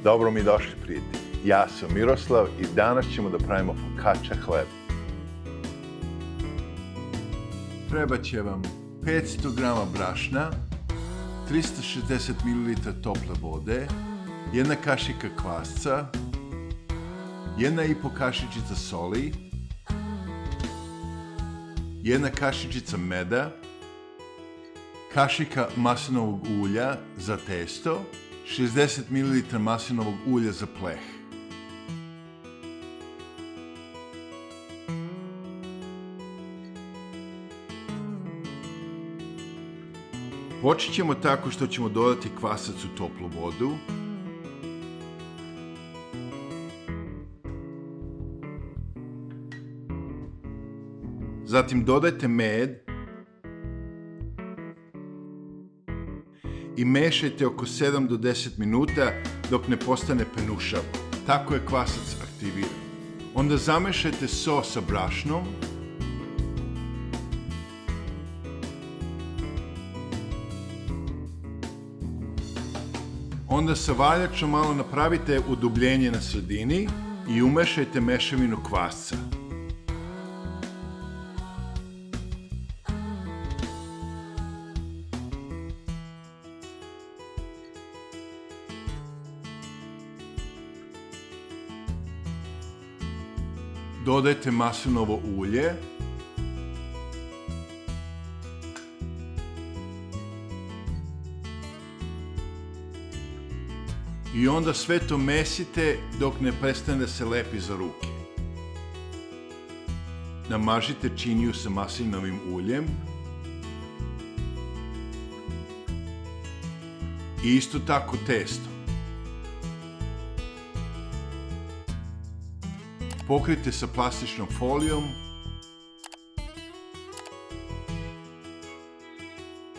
Dobro mi došli, prijatelji. Ja sam Miroslav i danas ćemo da pravimo focaccia hleb. Treba će vam 500 g brašna, 360 ml tople vode, 1 kašika kvasca, 1,5 kašičica soli, 1 kašičica meda, kašika maslinovog ulja za testo, 60 ml maslinovog ulja za pleh. Počet ćemo tako što ćemo dodati kvasac u toplu vodu. Zatim dodajte med i mešajte oko 7 do 10 minuta dok ne postane penušav. Tako je kvasac aktiviran. Onda zamešajte so sa brašnom. Onda sa valjačom malo napravite udubljenje na sredini i umešajte mešavinu kvasca. Dodajte maslinovo ulje. I onda sve to mesite dok ne prestane da se lepi za ruke. Namažite činiju sa maslinovim uljem. I isto tako testo. Pokrijte sa plastičnom folijom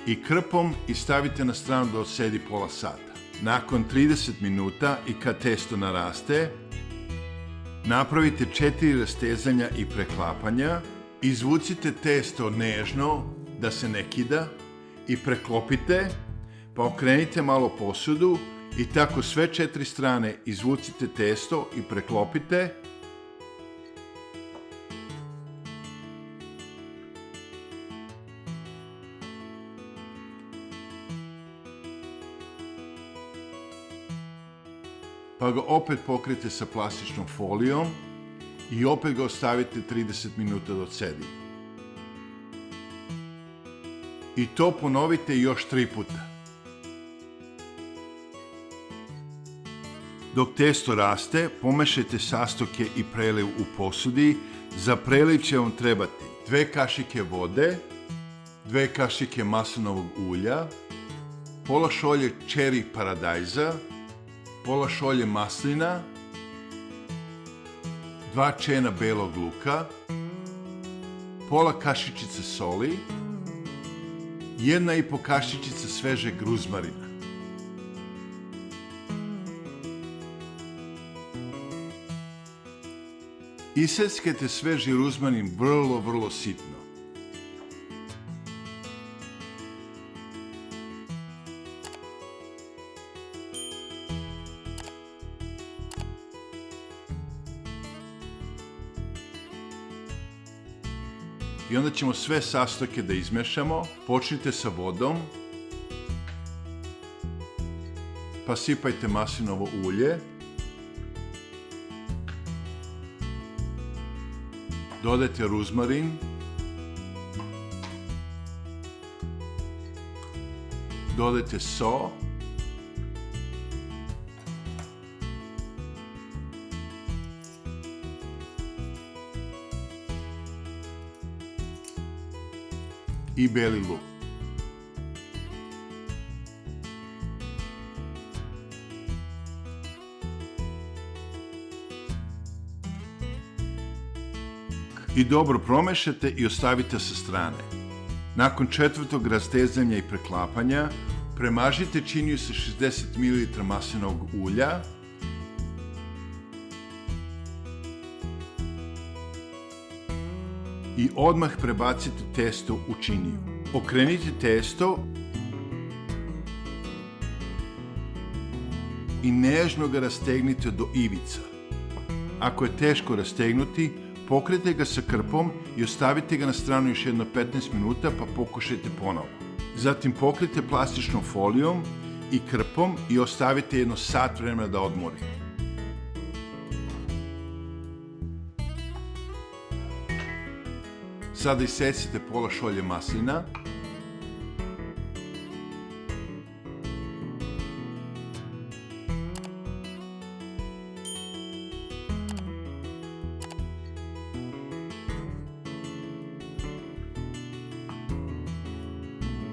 i krpom i stavite na stranu da odsedi pola sata. Nakon 30 minuta i kad testo naraste, napravite 4 rastezanja i preklapanja, izvucite testo nežno da se ne kida i preklopite, pa okrenite malo posudu i tako sve 4 strane izvucite testo i preklopite. Pa ga opet pokrijete sa plastičnom folijom i opet ga ostavite 30 minuta da odsedi. I to ponovite još 3 puta. Dok testo raste, pomešajte sastojke i preliv u posudi. Za preliv će vam trebati 2 kašike vode, 2 kašike maslinovog ulja, pola šolje čeri paradajza, pola šolje maslina, 2 čena belog luka, pola kašičice soli, 1,5 kašičica svežeg ruzmarina. Iseckajte sveži ruzmarin vrlo sitno. I onda ćemo sve sastojke da izmešamo. Počnite sa vodom, pa sipajte maslinovo ulje, dodajte ruzmarin, dodajte so, i beli luk. I dobro promešajte i ostavite sa strane. Nakon 4. rastezanja i preklapanja, premažite činiju sa 60 ml maslinovog ulja i odmah prebacite testo u činiju. Okrenite testo i nežno ga rastegnite do ivica. Ako je teško rastegnuti, pokrijte ga sa krpom i ostavite ga na stranu još jedno 15 minuta pa pokušajte ponovo. Zatim pokrijte plastičnom folijom i krpom i ostavite jedno sat vremena da odmori. Sada isecite pola šolje maslina.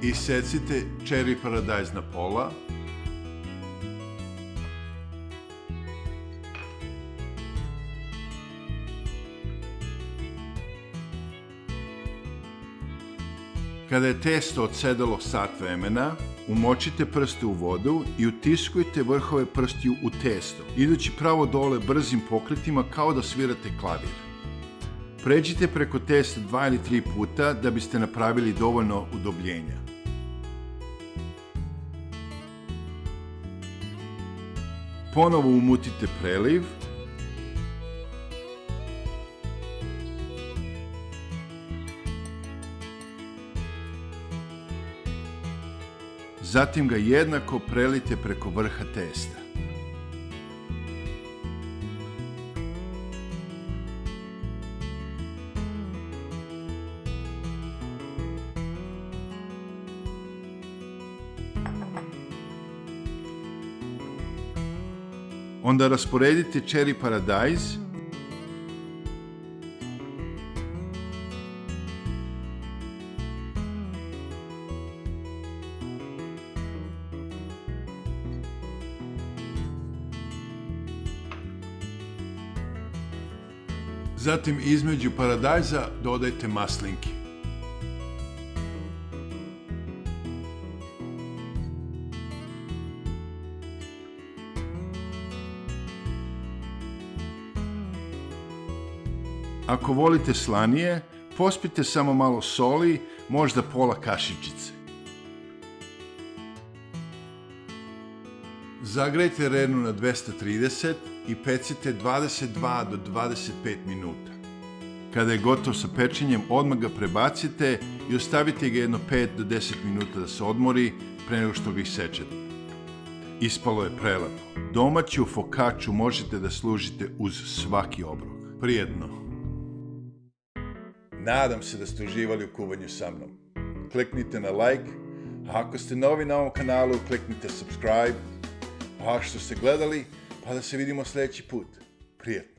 Isecite čeri paradajz na pola. Kada je testo odsedalo sat vremena, umočite prste u vodu i utiskujte vrhove prstiju u testo, idući pravo dole brzim pokretima kao da svirate klavir. Pređite preko testa 2 ili 3 puta da biste napravili dovoljno udobljenja. Ponovo umutite preliv. Zatim ga jednako prelite preko vrha testa. Onda rasporedite čeri paradajz . Zatim između paradajza dodajte maslinke. Ako volite slanije, pospite samo malo soli, možda pola kašičice. Zagrejte renu na 230 i pecite 22 do 25 minuta. Kada je gotov sa pečenjem, odmah ga prebacite i ostavite ga jedno 5 do 10 minuta da se odmori pre nego što ga isečete. Ispalo je prelepo. Domaću focacciu možete da služite uz svaki obrok. Prijetno! Nadam se da ste uživali u kuvanju sa mnom. Kliknite na like, a ako ste novi na ovom kanalu, kliknite subscribe. Hvala što ste gledali, pa da se vidimo sljedeći put. Prijetno!